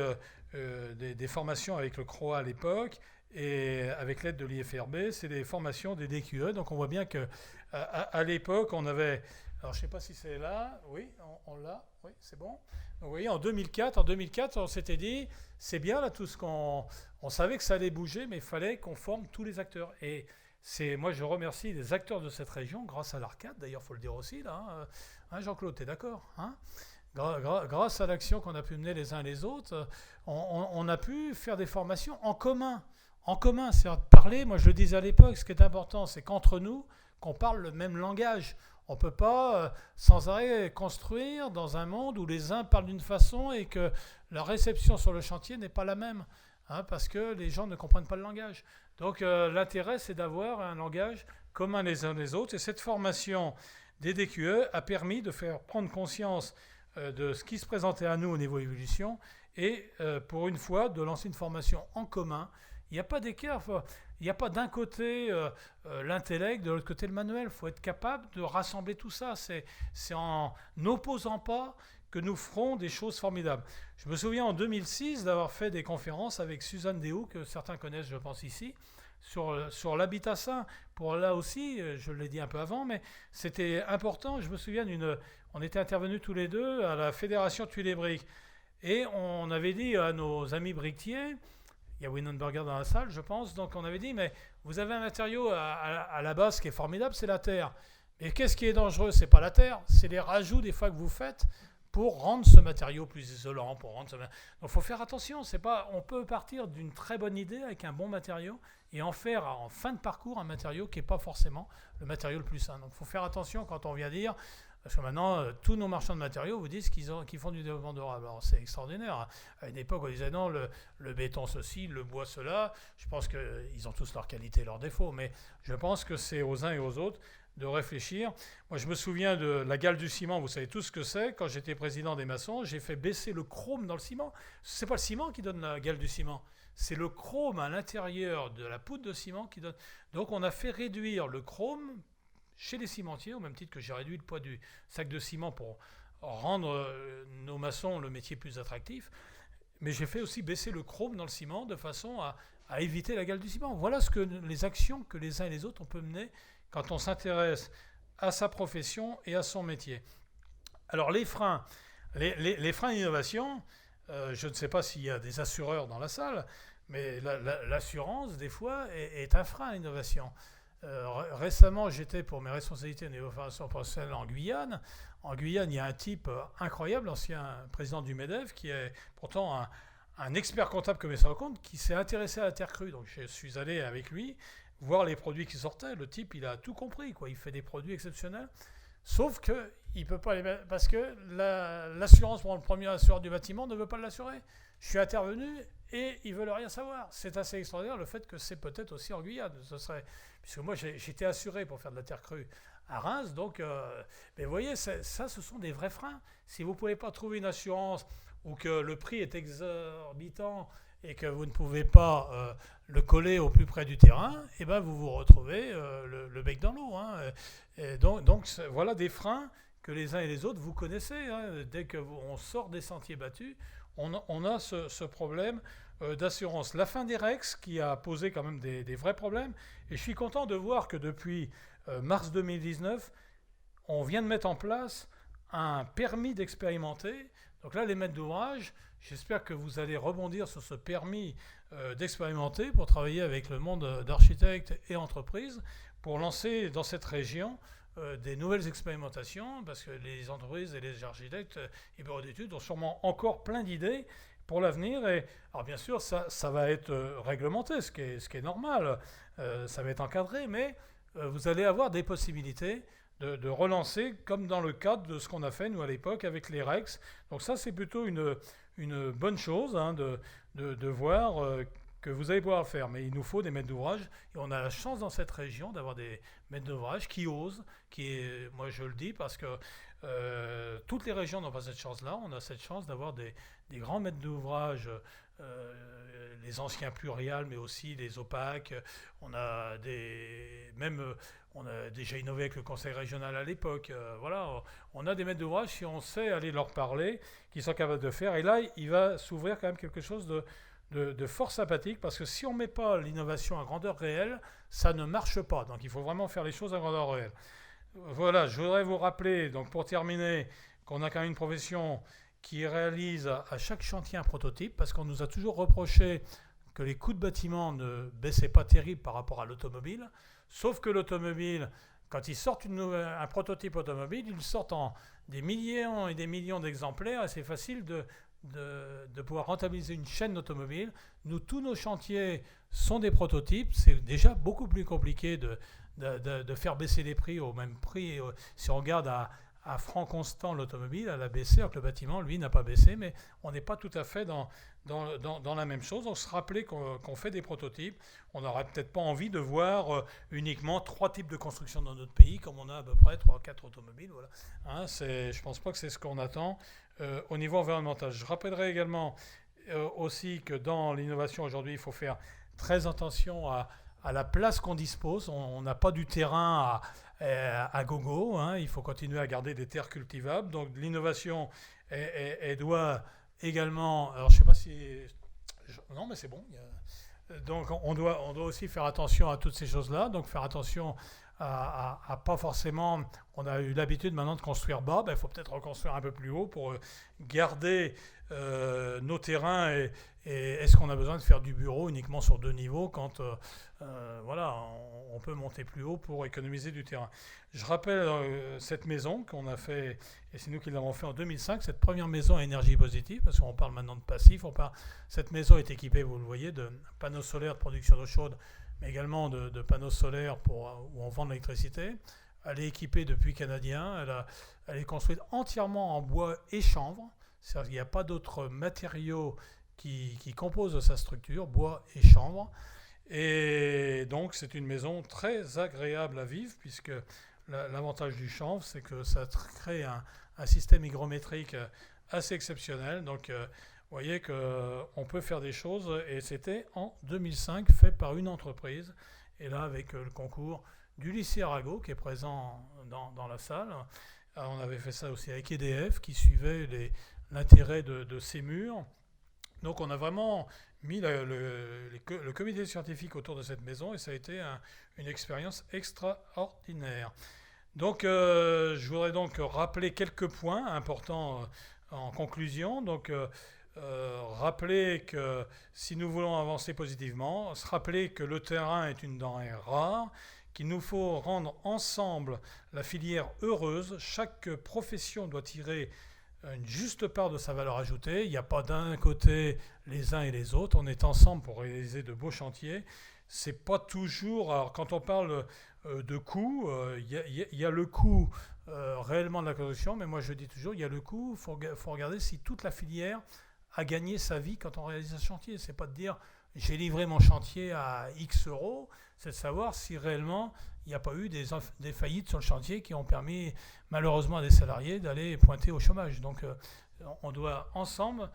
des formations avec le CROA à l'époque et avec l'aide de l'IFRB, c'est des formations des DQE. Donc on voit bien qu'à l'époque on avait, alors je ne sais pas si c'est là, oui, on l'a, oui, c'est bon. Donc vous voyez, en 2004, on s'était dit, c'est bien là tout ce on savait que ça allait bouger, mais il fallait qu'on forme tous les acteurs. Et moi je remercie les acteurs de cette région, grâce à l'Arcade, d'ailleurs il faut le dire aussi là, Jean-Claude, tu es d'accord, grâce à l'action qu'on a pu mener les uns et les autres, on a pu faire des formations en commun. En commun, c'est parler, moi je le disais à l'époque, ce qui est important, c'est qu'entre nous, qu'on parle le même langage. On ne peut pas sans arrêt construire dans un monde où les uns parlent d'une façon et que la réception sur le chantier n'est pas la même, parce que les gens ne comprennent pas le langage. Donc l'intérêt, c'est d'avoir un langage commun les uns les autres. Et cette formation des DQE a permis de faire prendre conscience de ce qui se présentait à nous au niveau évolution et pour une fois de lancer une formation en commun. Il n'y a pas d'écart, il n'y a pas d'un côté l'intellect, de l'autre côté le manuel. Il faut être capable de rassembler tout ça. C'est en n'opposant pas que nous ferons des choses formidables. Je me souviens en 2006 d'avoir fait des conférences avec Suzanne Déhoux, que certains connaissent je pense ici, sur l'habitat sain. Pour là aussi, je l'ai dit un peu avant, mais c'était important. Je me souviens on était intervenus tous les deux à la Fédération Tuiles-Briques. Et on avait dit à nos amis briquetiers, il y a Winenberger dans la salle, je pense, donc on avait dit, mais vous avez un matériau à la base qui est formidable, c'est la terre. Mais qu'est-ce qui est dangereux? C'est pas la terre, c'est les rajouts des fois que vous faites pour rendre ce matériau plus isolant. Donc il faut faire attention, on peut partir d'une très bonne idée avec un bon matériau et en faire en fin de parcours un matériau qui n'est pas forcément le matériau le plus sain. Donc il faut faire attention quand on vient dire... Parce que maintenant, tous nos marchands de matériaux vous disent qu'ils font du développement durable. Alors c'est extraordinaire. À une époque, on disait non, le béton ceci, le bois cela. Je pense qu'ils ont tous leurs qualités et leurs défauts. Mais je pense que c'est aux uns et aux autres de réfléchir. Moi, je me souviens de la gale du ciment. Vous savez tout ce que c'est. Quand j'étais président des maçons, j'ai fait baisser le chrome dans le ciment. Ce n'est pas le ciment qui donne la gale du ciment. C'est le chrome à l'intérieur de la poudre de ciment qui donne. Donc, on a fait réduire le chrome chez les cimentiers, au même titre que j'ai réduit le poids du sac de ciment pour rendre nos maçons le métier plus attractif. Mais j'ai fait aussi baisser le chrome dans le ciment de façon à éviter la gale du ciment. Voilà les actions que les uns et les autres on peut mener quand on s'intéresse à sa profession et à son métier. Alors les freins, les freins d'innovation, je ne sais pas s'il y a des assureurs dans la salle, mais l'assurance, des fois, est un frein à l'innovation. Récemment, j'étais pour mes responsabilités au niveau de formation professionnelle en Guyane. En Guyane, il y a un type incroyable, l'ancien président du MEDEF, qui est pourtant un expert comptable commissaire aux comptes, qui s'est intéressé à la terre crue. Donc je suis allé avec lui voir les produits qui sortaient. Le type, il a tout compris, quoi. Il fait des produits exceptionnels. Sauf qu'il ne peut pas les mettre, parce que l'assurance pour le premier assureur du bâtiment ne veut pas l'assurer. Je suis intervenu et ils ne veulent rien savoir. C'est assez extraordinaire le fait que c'est peut-être aussi en Guyane. Puisque moi, j'étais assuré pour faire de la terre crue à Reims. Donc, mais vous voyez, ça, ce sont des vrais freins. Si vous ne pouvez pas trouver une assurance ou que le prix est exorbitant et que vous ne pouvez pas le coller au plus près du terrain, eh ben vous vous retrouvez le bec dans l'eau. Et donc, voilà des freins que les uns et les autres, vous connaissez. Dès qu'on sort des sentiers battus, on a ce problème d'assurance. La fin des REX qui a posé quand même des vrais problèmes. Et je suis content de voir que depuis mars 2019, on vient de mettre en place un permis d'expérimenter. Donc là, les maîtres d'ouvrage, j'espère que vous allez rebondir sur ce permis d'expérimenter pour travailler avec le monde d'architectes et entreprises pour lancer dans cette région des nouvelles expérimentations, parce que les entreprises et les architectes et bureaux d'études ont sûrement encore plein d'idées pour l'avenir. Et alors bien sûr, ça va être réglementé, ce qui est normal, ça va être encadré, mais vous allez avoir des possibilités de relancer, comme dans le cadre de ce qu'on a fait, nous, à l'époque, avec les REX. Donc ça, c'est plutôt une bonne chose de voir que vous allez pouvoir le faire. Mais il nous faut des maîtres d'ouvrage, et on a la chance dans cette région d'avoir des maîtres d'ouvrage qui osent, moi je le dis parce que toutes les régions n'ont pas cette chance-là. On a cette chance d'avoir des grands maîtres d'ouvrage, les anciens plurials, mais aussi les opaques. On a déjà innové avec le conseil régional à l'époque. Voilà, on a des maîtres d'ouvrage, si on sait aller leur parler, qui sont capables de faire. Et là, il va s'ouvrir quand même quelque chose de fort sympathique, parce que si on ne met pas l'innovation à grandeur réelle, ça ne marche pas. Donc il faut vraiment faire les choses à grandeur réelle. Voilà, je voudrais vous rappeler, donc pour terminer, qu'on a quand même une profession qui réalise à chaque chantier un prototype, parce qu'on nous a toujours reproché que les coûts de bâtiment ne baissaient pas terrible par rapport à l'automobile, sauf que l'automobile, quand ils sortent un prototype automobile, ils sortent en des millions et des millions d'exemplaires, et c'est facile de pouvoir rentabiliser une chaîne automobile. Nous, tous nos chantiers sont des prototypes. C'est déjà beaucoup plus compliqué de faire baisser les prix au même prix. Si on regarde à franc constant l'automobile, elle a baissé, alors que le bâtiment, lui, n'a pas baissé, mais on n'est pas tout à fait dans la même chose. On se rappelait qu'on fait des prototypes. On n'aurait peut-être pas envie de voir uniquement 3 types de construction dans notre pays, comme on a à peu près 3-4 automobiles. Voilà. Je ne pense pas que c'est ce qu'on attend au niveau environnemental. Je rappellerai également aussi que dans l'innovation aujourd'hui, il faut faire très attention à la place qu'on dispose. On n'a pas du terrain à gogo. Il faut continuer à garder des terres cultivables. Donc l'innovation, elle doit également... Alors je ne sais pas si... Non, mais c'est bon. Donc on doit aussi faire attention à toutes ces choses-là. Donc faire attention à pas forcément... On a eu l'habitude maintenant de construire bas. Il faut peut-être reconstruire un peu plus haut pour garder nos terrains. Et est-ce qu'on a besoin de faire du bureau uniquement sur 2 niveaux quand voilà, on peut monter plus haut pour économiser du terrain. Je rappelle cette maison qu'on a fait, et c'est nous qui l'avons fait en 2005, cette première maison à énergie positive, parce qu'on parle maintenant de passif. Cette maison est équipée, vous le voyez, de panneaux solaires de production d'eau chaude, mais également de panneaux solaires où on vend de l'électricité. Elle est équipée depuis canadien. Elle est construite entièrement en bois et chanvre. C'est-à-dire qu'il n'y a pas d'autres matériaux qui composent sa structure, bois et chanvre. Et donc c'est une maison très agréable à vivre, puisque l'avantage du chanvre, c'est que ça crée un système hygrométrique assez exceptionnel. Donc vous voyez qu'on peut faire des choses, et c'était en 2005 fait par une entreprise, et là avec le concours du lycée Arago qui est présent dans la salle. On avait fait ça aussi avec EDF qui suivait l'intérêt de ces murs. Donc on a vraiment mis le comité scientifique autour de cette maison, et ça a été une expérience extraordinaire. Donc je voudrais donc rappeler quelques points importants en conclusion. Donc rappeler que si nous voulons avancer positivement, se rappeler que le terrain est une denrée rare, qu'il nous faut rendre ensemble la filière heureuse. Chaque profession doit tirer une juste part de sa valeur ajoutée. Il n'y a pas d'un côté les uns et les autres. On est ensemble pour réaliser de beaux chantiers. C'est pas toujours... Alors quand on parle de coût, il y a le coût réellement de la construction, mais moi je dis toujours, il y a le coût, il faut regarder si toute la filière a gagné sa vie quand on réalise un chantier. C'est pas de dire j'ai livré mon chantier à X euros, c'est de savoir si réellement il n'y a pas eu des faillites sur le chantier qui ont permis malheureusement à des salariés d'aller pointer au chômage. Donc on doit ensemble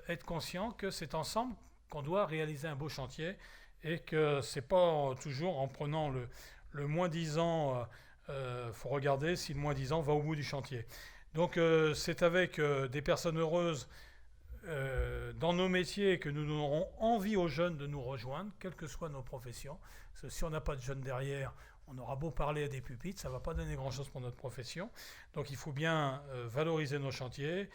être conscient que c'est ensemble qu'on doit réaliser un beau chantier, et que c'est pas toujours en prenant le moins-disant, faut regarder si le moins-disant va au bout du chantier. Donc c'est avec des personnes heureuses dans nos métiers, que nous donnerons envie aux jeunes de nous rejoindre, quelles que soient nos professions. Parce que si on n'a pas de jeunes derrière, on aura beau parler à des pupitres, ça ne va pas donner grand-chose pour notre profession. Donc il faut bien valoriser nos chantiers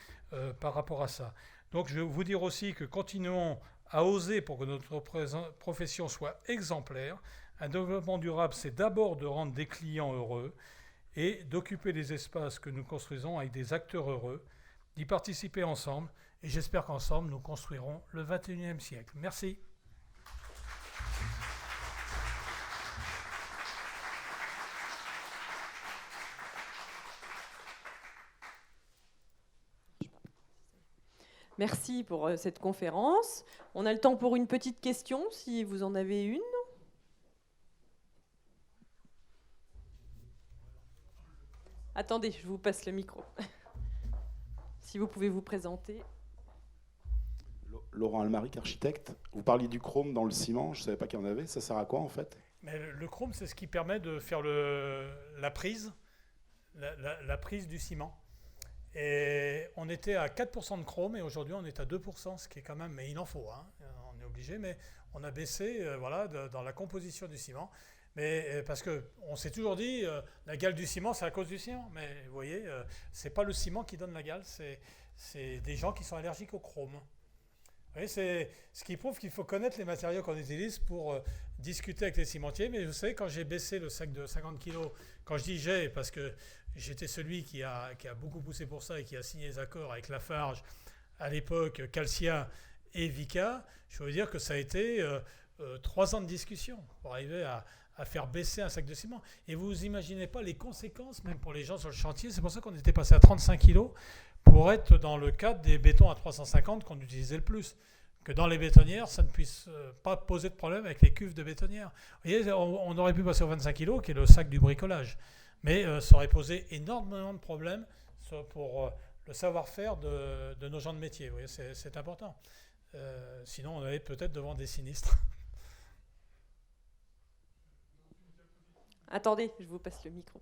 par rapport à ça. Donc je vais vous dire aussi que continuons à oser pour que notre profession soit exemplaire. Un développement durable, c'est d'abord de rendre des clients heureux et d'occuper les espaces que nous construisons avec des acteurs heureux, d'y participer ensemble. Et j'espère qu'ensemble, nous construirons le 21e siècle. Merci. Merci pour cette conférence. On a le temps pour une petite question, si vous en avez une. Attendez, je vous passe le micro. Si vous pouvez vous présenter. Laurent Almaric, architecte. Vous parliez du chrome dans le ciment, je ne savais pas qu'il y en avait. Ça sert à quoi en fait? Mais le chrome, c'est ce qui permet de faire la prise du ciment. Et on était à 4% de chrome et aujourd'hui on est à 2%, ce qui est quand même, mais il en faut, hein, on est obligé, mais on a baissé dans la composition du ciment. Mais parce qu'on s'est toujours dit, la gale du ciment, c'est à cause du ciment. Mais vous voyez, c'est pas le ciment qui donne la gale, c'est des gens qui sont allergiques au chrome. Vous voyez, c'est ce qui prouve qu'il faut connaître les matériaux qu'on utilise pour discuter avec les cimentiers. Mais vous savez, quand j'ai baissé le sac de 50 kg, quand je dis j'ai, parce que j'étais celui qui a beaucoup poussé pour ça et qui a signé les accords avec Lafarge, à l'époque, Calcia et Vicat, je veux dire que ça a été 3 ans de discussion pour arriver à faire baisser un sac de ciment. Et vous imaginez pas les conséquences, même pour les gens sur le chantier. C'est pour ça qu'on était passé à 35 kg pour être dans le cadre des bétons à 350 qu'on utilisait le plus. Que dans les bétonnières, ça ne puisse pas poser de problème avec les cuves de bétonnières. Vous voyez, on aurait pu passer au 25 kg, qui est le sac du bricolage. Mais ça aurait posé énormément de problèmes pour le savoir-faire de nos gens de métier. Vous voyez, c'est important. Sinon, on allait peut-être devant des sinistres. Attendez, je vous passe le micro.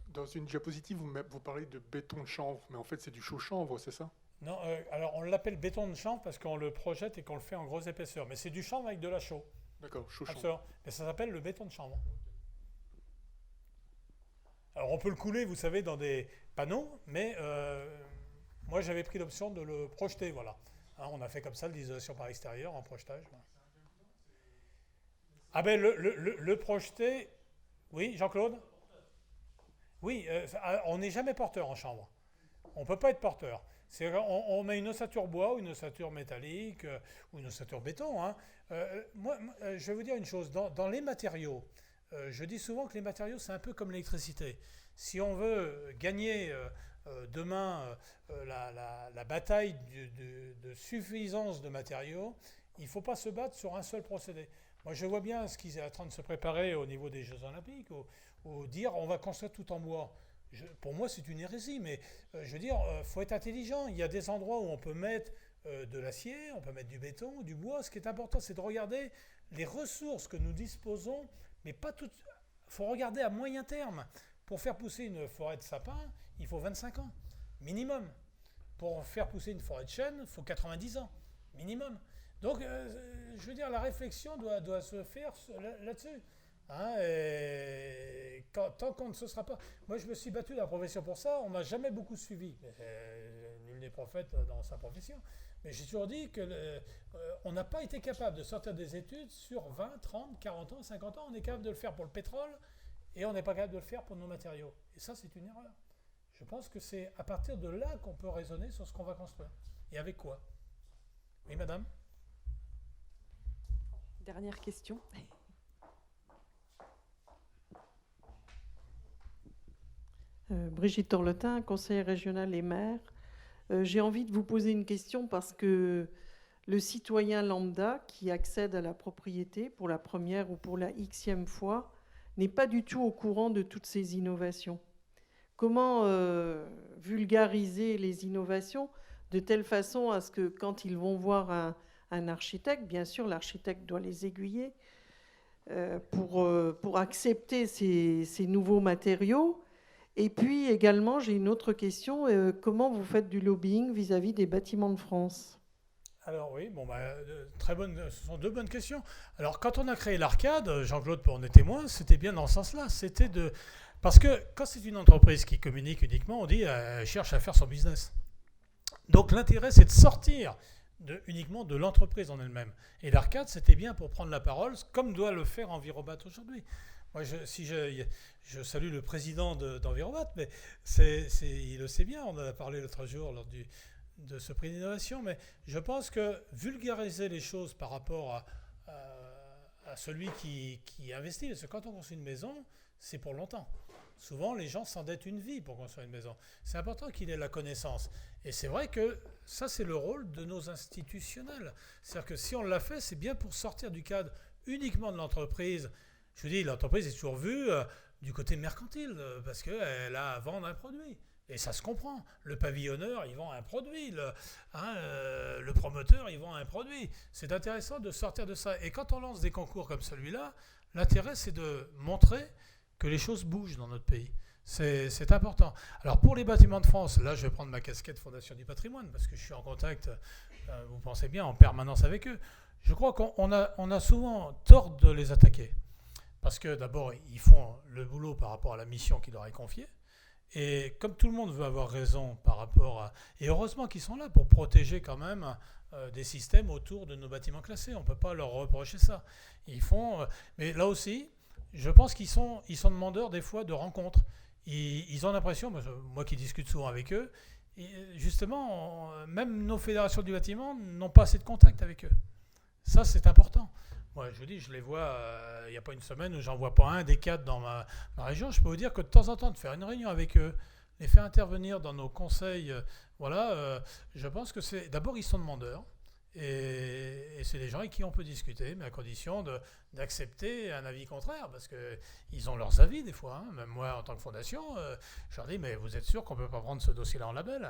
Dans une diapositive, vous parlez de béton de chanvre, mais en fait, c'est du chaud chanvre, c'est ça? Non, alors on l'appelle béton de chanvre parce qu'on le projette et qu'on le fait en grosse épaisseur. Mais c'est du chanvre avec de la chaux. D'accord, chaud chanvre. Absolument. Mais ça s'appelle le béton de chanvre. Alors on peut le couler, vous savez, dans des panneaux, mais moi j'avais pris l'option de le projeter, voilà. Hein, on a fait comme ça l'isolation par extérieur en projetage. Voilà. Ah ben le projeter, oui, Jean-Claude? Oui, on n'est jamais porteur en chambre. On ne peut pas être porteur. On met une ossature bois ou une ossature métallique ou une ossature béton. Hein. Moi, je vais vous dire une chose. Dans les matériaux, je dis souvent que les matériaux, c'est un peu comme l'électricité. Si on veut gagner demain la bataille de suffisance de matériaux, il ne faut pas se battre sur un seul procédé. Moi, je vois bien ce qui est en train de se préparer au niveau des Jeux Olympiques, ou dire on va construire tout en bois. Pour moi, c'est une hérésie, mais je veux dire, il faut être intelligent. Il y a des endroits où on peut mettre de l'acier, on peut mettre du béton, du bois. Ce qui est important, c'est de regarder les ressources que nous disposons, mais pas toutes. Il faut regarder à moyen terme. Pour faire pousser une forêt de sapins, il faut 25 ans, minimum. Pour faire pousser une forêt de chêne, il faut 90 ans, minimum. Donc, je veux dire, la réflexion doit se faire là-dessus. Hein, et tant qu'on ne se sera pas... Moi, je me suis battu dans la profession pour ça. On ne m'a jamais beaucoup suivi. Nul n'est prophète dans sa profession. Mais j'ai toujours dit qu'on n'a pas été capable de sortir des études sur 20, 30, 40 ans, 50 ans. On est capable de le faire pour le pétrole et on n'est pas capable de le faire pour nos matériaux. Et ça, c'est une erreur. Je pense que c'est à partir de là qu'on peut raisonner sur ce qu'on va construire. Et avec quoi? Oui, madame? Dernière question. Brigitte Torletin, conseillère régionale et maire. J'ai envie de vous poser une question parce que le citoyen lambda qui accède à la propriété pour la première ou pour la xème fois n'est pas du tout au courant de toutes ces innovations. Comment vulgariser les innovations de telle façon à ce que quand ils vont voir un architecte, bien sûr l'architecte doit les aiguiller pour accepter ces nouveaux matériaux, Et puis également, j'ai une autre question. Comment vous faites du lobbying vis-à-vis des bâtiments de France ? Alors oui, ce sont deux bonnes questions. Alors quand on a créé l'Arcade, Jean-Claude pour en est témoin, c'était bien dans ce sens-là. Parce que quand c'est une entreprise qui communique uniquement, on dit elle cherche à faire son business. Donc l'intérêt, c'est de sortir uniquement de l'entreprise en elle-même. Et l'Arcade, c'était bien pour prendre la parole, comme doit le faire Envirobat aujourd'hui. Moi, je salue le président d'Envirobat, mais il le sait bien, on en a parlé l'autre jour lors de ce prix d'innovation, mais je pense que vulgariser les choses par rapport à celui qui investit, parce que quand on construit une maison, c'est pour longtemps. Souvent, les gens s'endettent une vie pour construire une maison. C'est important qu'il ait la connaissance. Et c'est vrai que ça, c'est le rôle de nos institutionnels. C'est-à-dire que si on l'a fait, c'est bien pour sortir du cadre uniquement de l'entreprise. Je vous dis, l'entreprise est toujours vue du côté mercantile, parce qu'elle a à vendre un produit. Et ça se comprend. Le pavillonneur, il vend un produit. Le promoteur, il vend un produit. C'est intéressant de sortir de ça. Et quand on lance des concours comme celui-là, l'intérêt, c'est de montrer que les choses bougent dans notre pays. C'est important. Alors pour les bâtiments de France, là je vais prendre ma casquette Fondation du patrimoine parce que je suis en contact, vous pensez bien, en permanence avec eux. Je crois qu'on a souvent tort de les attaquer. Parce que d'abord, ils font le boulot par rapport à la mission qui leur est confiée. Et comme tout le monde veut avoir raison par rapport à... Et heureusement qu'ils sont là pour protéger quand même des systèmes autour de nos bâtiments classés. On ne peut pas leur reprocher ça. Ils font... mais là aussi, je pense qu'ils sont demandeurs des fois de rencontres. Ils ont l'impression, moi qui discute souvent avec eux, et justement, même nos fédérations du bâtiment n'ont pas assez de contact avec eux. Ça, c'est important. Moi, je vous dis, je les vois, il n'y a pas une semaine où j'en vois pas un des quatre dans ma région. Je peux vous dire que de temps en temps, de faire une réunion avec eux, les faire intervenir dans nos conseils, je pense que c'est... D'abord, ils sont demandeurs. Et c'est des gens avec qui on peut discuter, mais à condition d'accepter un avis contraire, parce qu'ils ont leurs avis des fois. Hein. Même moi, en tant que fondation, je leur dis, mais vous êtes sûr qu'on ne peut pas prendre ce dossier-là en label ?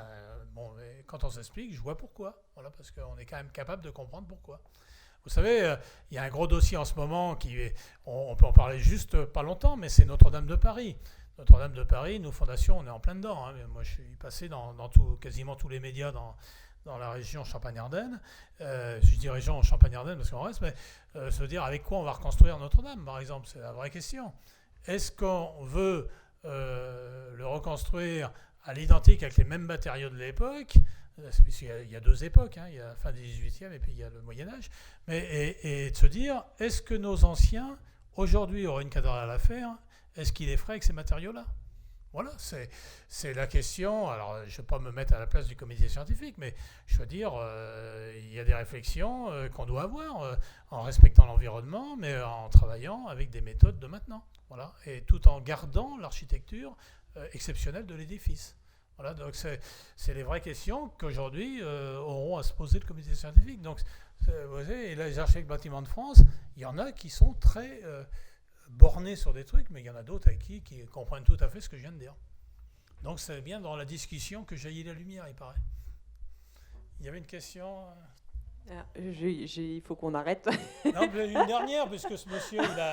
Bon, mais quand on s'explique, je vois pourquoi. Voilà, parce qu'on est quand même capable de comprendre pourquoi. Vous savez, il y a un gros dossier en ce moment, on peut en parler juste pas longtemps, mais c'est Notre-Dame de Paris. Notre-Dame de Paris, nous, Fondation, on est en plein dedans. Hein. Moi, je suis passé dans quasiment tous les médias dans la région Champagne-Ardenne. Je dis région Champagne-Ardenne parce qu'on reste, mais se dire avec quoi on va reconstruire Notre-Dame, par exemple, c'est la vraie question. Est-ce qu'on veut le reconstruire à l'identique avec les mêmes matériaux de l'époque ? Il y a deux époques, hein, il y a la fin du XVIIIe et puis il y a le Moyen-Âge. Et de se dire, est-ce que nos anciens, aujourd'hui, auraient une cathédrale à faire ? Est-ce qu'ils les feraient avec ces matériaux-là ? Voilà, c'est la question. Alors, je ne vais pas me mettre à la place du comité scientifique, mais je veux dire, il y a des réflexions qu'on doit avoir en respectant l'environnement, mais en travaillant avec des méthodes de maintenant. Voilà, et tout en gardant l'architecture exceptionnelle de l'édifice. Voilà, donc c'est les vraies questions qu'aujourd'hui auront à se poser le comité scientifique. Donc, vous voyez, et là, les architectes bâtiments de France, il y en a qui sont très... bornés sur des trucs, mais il y en a d'autres avec qui comprennent tout à fait ce que je viens de dire. Donc c'est bien dans la discussion que jaillit la lumière, il paraît. Il y avait une question Il faut qu'on arrête. Non, une dernière, puisque ce monsieur, il a...